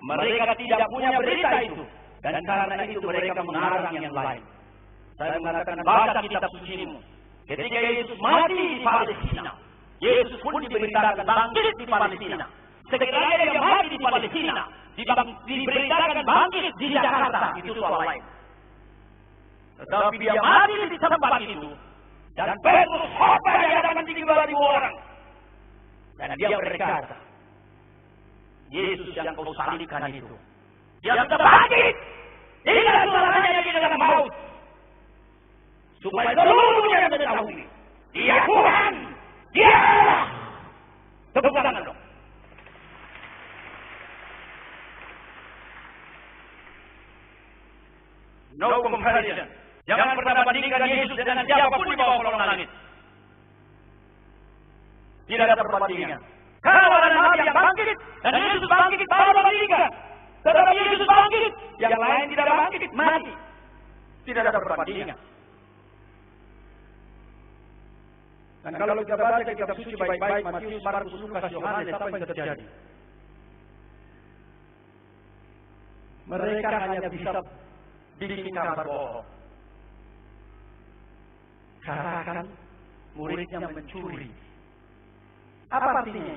mereka tidak punya berita itu. Dan karena itu mereka mengarang yang lain. Saya mengatakan, baca kitab sucimu. Ketika Yesus mati di Palestina, Yesus pun diberitakan bangkit di Palestina. Sekiranya dia mati di Palestina, diberitakan bangkit di Jakarta, itu soal lain. Tetapi dia mati di tempat itu, dan Petrus khotbah di hadapan 3.000 orang. Dan dia berkata, Yesus yang kau salibkan itu, dia sudah bangkit. Inilah suaranya di dalam maut. Supaya seluruhnya mengetahui, dia Tuhan, dia Allah. Tepuk tangan dong. No comparison. Jangan pernah bandingkan Yesus dengan siapapun di bawah kolong langit. Tidak ada perbandingan. Kalau ada Nabi yang bangkit dan Yesus bangkit, baru bandingkan. Tetapi Yesus bangkit, yang lain tidak bangkit, mati. Tidak ada perbandingan. Dan kalau kita baca kitab suci baik-baik, Matius, Markus, Lukas, Yohanes, apa yang terjadi? Mereka hanya bisa bikin kabar bohong. Katakan muridnya mencuri. Apa artinya?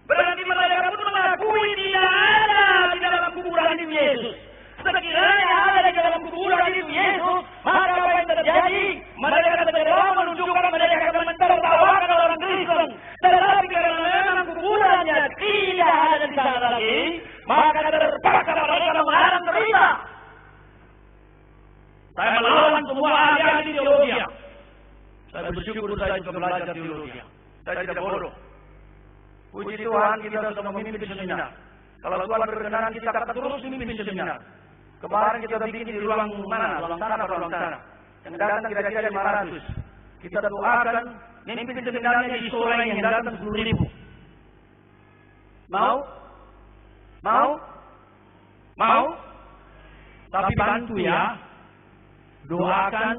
Berarti mereka pun mengakui tidak ada di dalam kuburan itu Yesus. Sekiranya ada di dalam kuburan itu Yesus, maka apa yang terjadi? Mereka segera menunjukkan mereka akan mentertawakan orang Kristen. Tetapi karena memang kuburannya tidak ada di sana lagi, maka terpaksa mereka mengarang berita. Saya melawan semua ahli teologi. Saya bersyukur saya juga belajar teologi. Saya tidak bodoh. Puji Tuhan kita sudah memimpin seminar. Kalau Tuhan berkenan kita akan terus memimpin seminar. Kemarin kita bikin di ruang mana? Ruang sana. Yang datang kira-kira 500. Kita doakan memimpin seminarnya di sore yang datang 10.000. Mau? Tapi bantu ya. Doakan,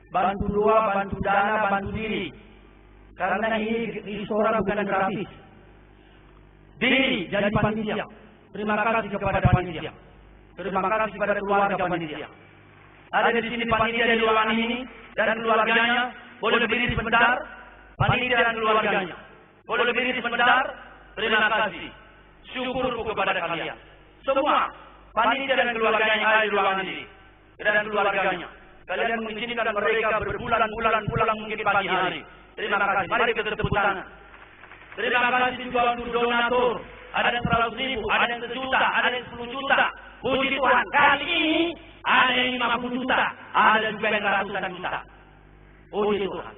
bantu doa, bantu dana, bantu diri. Karena ini istora bukan gratis. Diri jadi panitia. Terima kasih kepada panitia. Terima kasih kepada keluarga panitia. Ada di sini panitia di ruangan ini dan keluarganya. Boleh berdiri sebentar. Panitia dan keluarganya. Boleh berdiri sebentar. Terima kasih. Syukurku kepada kalian. Semua panitia dan keluarganya yang ada di ruangan ini. Dan keluarganya. Kalian mengizinkan mereka berbulan-bulan pulang mungkin pagi hari. Terima kasih. Mari kita tepuk tangan. Terima kasih juga untuk donatur. Ada yang 100.000, ada yang 1 juta, ada yang 10 juta. Puji Tuhan, kali ini ada yang 50 juta, ada juga yang ratusan juta. Puji Tuhan.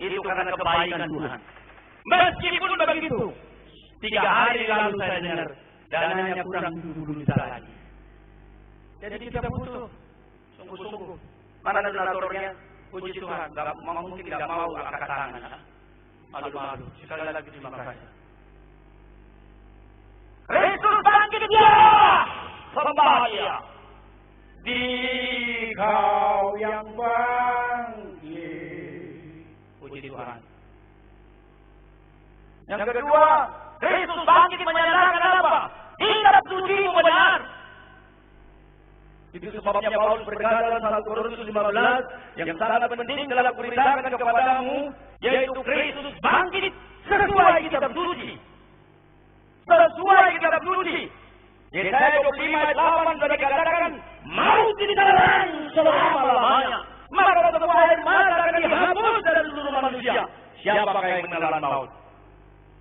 Itu karena kebaikan Tuhan. Meskipun begitu, 3 hari lalu saya dengar dananya kurang 70 juta lagi. Jadi kita butuh sungguh-sungguh. Mana donaturnya? Puji Tuhan, mungkin tidak mau angkat tangan. Malu-malu. Sekali lagi terima kasih. Kristus bangkit dia, sembah dia. Dikau yang bangkit. Puji Tuhan. Yang kedua, Kristus bangkit menyatakan apa? Kitab sucimu benar. Itu sebabnya Paulus berkata dalam 1 Korintus 15 yang sangat penting dalam beritakan kepadamu, yaitu Kristus bangkit sesuai kitab suci. Sesuai kitab suci. Yesaya 25 ayat 8 sudah dikatakan, maut ditelan selama-lamanya. Maka semua air mata akan dihapus dari seluruh manusia. Siapakah yang menelan maut?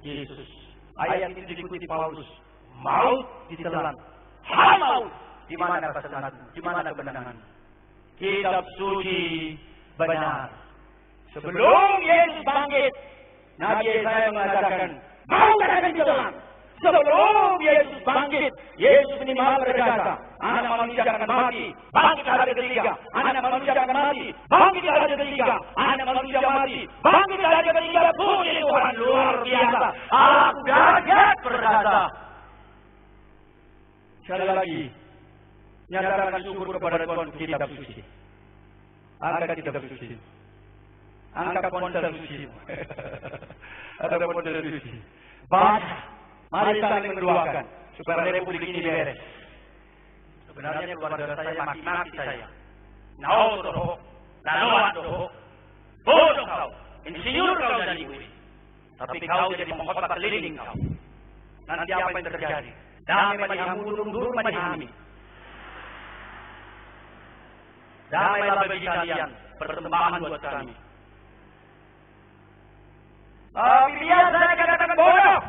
Yesus. Ayat ini diikuti Paulus. Maut ditelan. Hai maut. Di mana kesenangan? Di mana kemenangan? Kitab suci benar. Sebelum Yesus bangkit, Nabi Yesaya mengatakan, maut akan ditelan. Sebelum Yesus bangkit, Yesus minimal berkata, anak manusia akan mati, bangkit hari ketiga. Anak manusia akan mati, bangkit hari ketiga. Anak manusia mati, bangkit hari ketiga. Puji Tuhan, luar biasa. Aku kaget berkata. Sekali lagi, nyatakan syukur kepada Tuhan kitab suci. Angkat kitab suci. Angkat ponsel suci. Ada ponsel suci. Baca. Mari saling mendoakan. supaya republik ini beres. Sebenarnya keluarga saya maki-maki saya. Nao doh, nanoa doh, bodoh kau, insinyur kau jadi gue. Tapi kau jadi pengkhotbah keliling kau. Nanti apa yang terjadi? Damai mani mundur mani hami. Damailah bagi kalian, persembahan buat kami. Tapi dia saya katakan bodoh.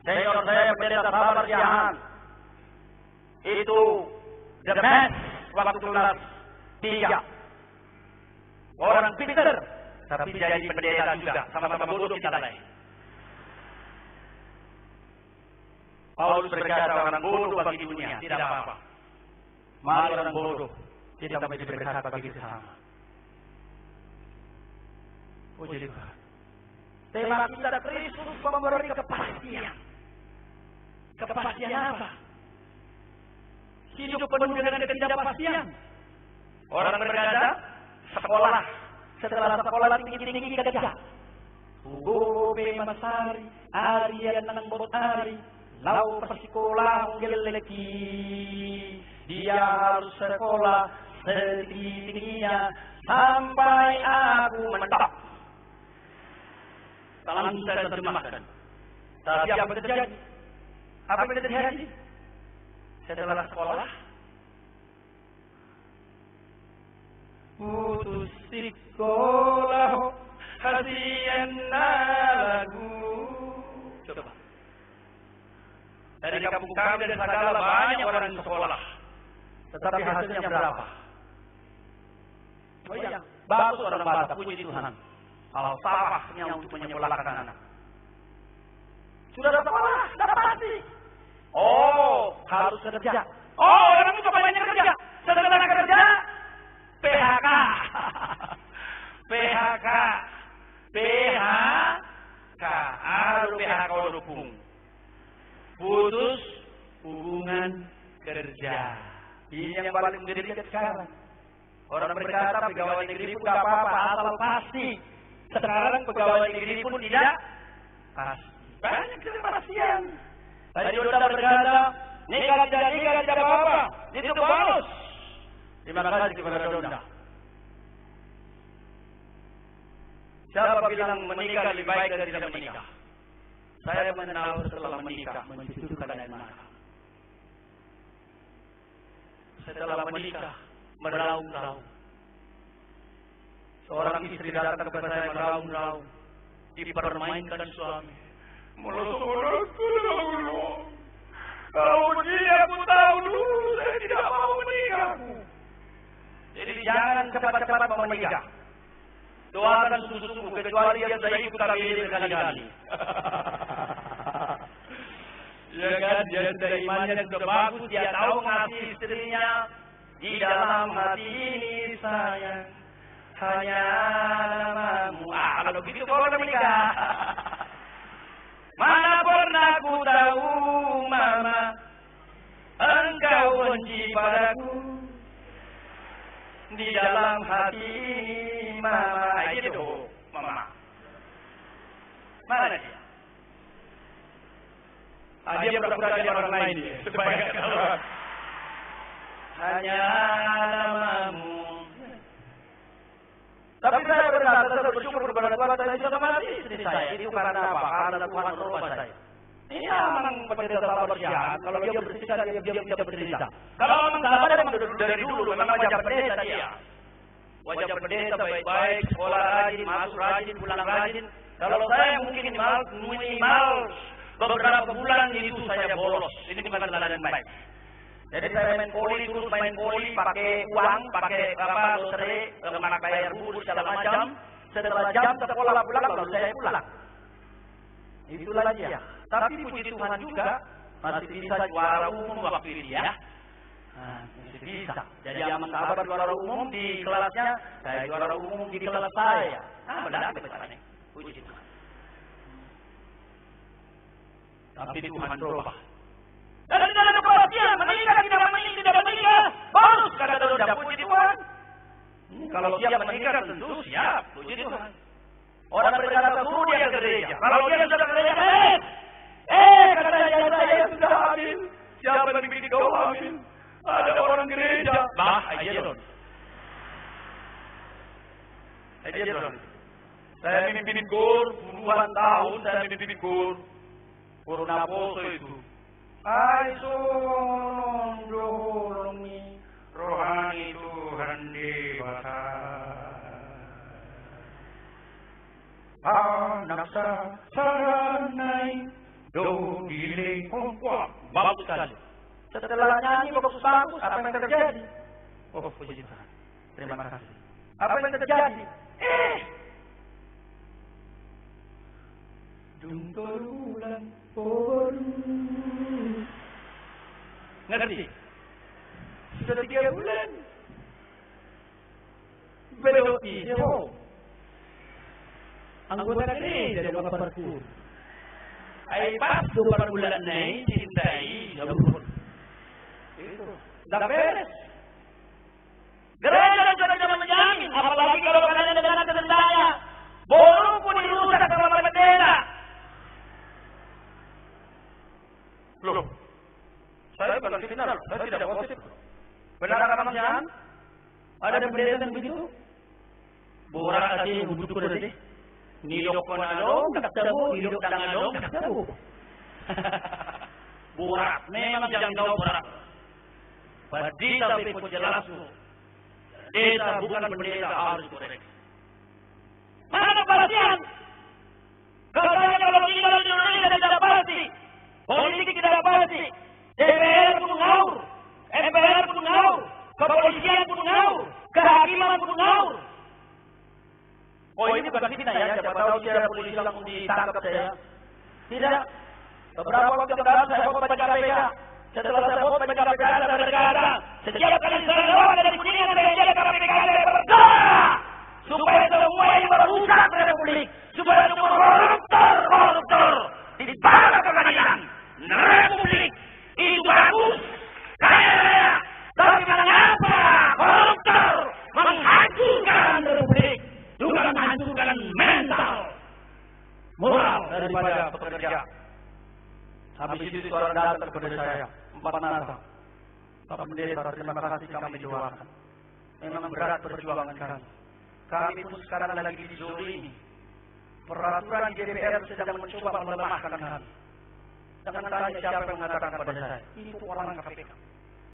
Senior saya pendeta Sabar Jahan. Itu the best waktu kelas 3. Orang pintar, tapi jadi pendeta juga, sama-sama bodoh kita lain. Paulus berkata orang bodoh bagi dunia, tidak apa-apa. Mari orang bodoh, tidak menjadi berkat bagi sesama. Puji Tuhan. Tema kita Kristus memberi kepastian. Kepastian apa? Hidup penuh dengan ketidakpastian. Orang berkata, sekolah. Setelah sekolah tinggi-tinggi kerja. Guru Masari, Arian nang Botari, lau persekolah geleki. Dia harus sekolah setinggi-tingginya sampai aku mentok. Salam saya terjemahkan. Tapi apa yang terjadi? Apa yang terjadi? Setelah sekolah, putus sekolah, hasianna lagu. Coba. Dari kampung kami dan Sagala banyak orang sekolah. Tetapi hasilnya berapa? Oh iya, bagus orang Batak, puji Tuhan. Kalau sawahnya untuk menyekolahkan anak. Sudah sekolah, sudah pasti. Oh, harus kerja. Oh, orang itu banyak kerja. Setelah kerja, PHK. PHK. PHK. Harus PHK dukung. Putus hubungan kerja. Ini yang paling menjadi sekarang. Orang berkata pegawai negeri pun gak apa-apa, asal pasti. Sekarang pegawai negeri pun tidak pasti. Banyak ketidakpastian. Tadi Donda berkata, nikah tidak apa-apa. Itu bonus. Terima kasih kepada Donda. Siapa bilang menikah lebih baik dari tidak menikah? Saya mengenal setelah menikah, mencucukkan dan menikah. Setelah menikah, meraung-raung. Seorang istri datang kepada saya meraung-raung, dipermainkan suami. Mulut-mulutku dulu. Kalau begini aku tahu dulu, saya tidak mau menikah. Jadi jangan cepat-cepat mau menikah. Doakan sungguh-sungguh, kecuali dia sudah ikut KBD berkali-kali. Ya kan, dia sudah imannya sudah bagus, dia tahu ngasih istrinya. Di dalam hati ini sayang, hanya namamu. Kalau begitu boleh menikah. Mana pernah ku tahu mama, engkau benci padaku. Di dalam hati ini mama, gitu mama. Mana dia? Dia pura-pura jadi orang lain dia. Supaya kalau hanya namamu. Tapi saya berkata, saya bersyukur kepada Tuhan, saya sudah mati istri saya. Itu karena apa? Karena Tuhan merubah saya. Ini memang pendeta Sabar Jahan. Kalau dia bercerita, dia bisa bercerita. Kalau memang sahabat memang dari dulu, memang wajah pendeta dia. Wajah pendeta baik-baik, sekolah rajin, masuk rajin, pulang rajin. Kalau saya mungkin minimal beberapa bulan itu saya bolos. Ini bukan jalan yang baik. Jadi saya main poli, terus main poli, pakai uang, pakai lotre, kemana bayar bubur segala macam. Setelah jam sekolah pulang, lalu saya pulang. Itulah dia. Tapi puji Tuhan juga masih bisa juara umum waktu itu ya. Masih bisa. Jadi aman sahabat juara umum di kelasnya, saya juara umum di kelas saya. Benar betul. Puji Tuhan. Tapi Tuhan berubah. Dan tidak ada kepastian, menikah tidak menikah, bonus kata Donda, puji Tuhan. Kalau siap menikah tentu siap, puji Tuhan. Orang berkata suruh dia ke gereja. Kalau dia sudah ke gereja, kata saya sudah habis. siapa yang bikin kau amin? Ada orang gereja. Bah, aja dong. Aja dong. Saya mimpin kur, puluhan tahun saya mimpin kur. Corona poso itu. Ay, solongi rohani Tuhan dewasa. Anak saranai do giling wah, bagus sekali. Setelah nyanyi bagus-bagus, apa yang terjadi? Oh, puji Tuhan. Terima kasih. Apa yang terjadi? Jungkol bulan baru. Ngerti? Sudah 3 bulan. Belum iso. Anggota gereja dari Baparku. Ay pas 2 bulan na cintai. Itu. Dah beres. Gereja sudah menjamin, apalagi kalau kalian dengan tendanya. Bolong pun dirusak sama bendera. Loh, saya bukan final, saya tidak positif. Benar kata Mas Jan? Ada bendera yang begitu? Borak tadi butuh tadi. Nilok ko na along, nagtabo, nilok na along, nagtabo. Borak, memang jangan tahu borak. Badita tapi jelas mo. Desa bukan bendera harus korek. Mana perhatian? Katanya kalau kita di Indonesia tidak pasti. Politik tidak pasti. DPR pun ngawur. MPR pun ngawur. Kepolisian pun ngawur. Kehakiman pun ngawur. Oh ini bukan fitnah ya. Siapa tahu dia polisi langsung ditangkap saya. Tidak. Beberapa waktu yang lalu saya vote pada KPK. Setelah saya vote pada KPK ada negara. Setiap kali saya lewat dari kuningan saya jadi KPK ada bergerak. Supaya semua yang merusak Republik. Supaya semua koruptor dibawa ke pengadilan. Republik itu bagus, kaya, tapi mengapa koruptor menghancurkan Republik, juga menghancurkan mental, moral daripada pekerja. Habis itu orang datang kepada saya, 4 nasa. Bapak Pendeta, terima kasih kami doakan. Memang berat perjuangan kami. Kami pun sekarang lagi dizolimi. Peraturan DPR sedang mencoba melemahkan kami. Jangan tanya siapa yang mengatakan pada saya. Itu orang KPK.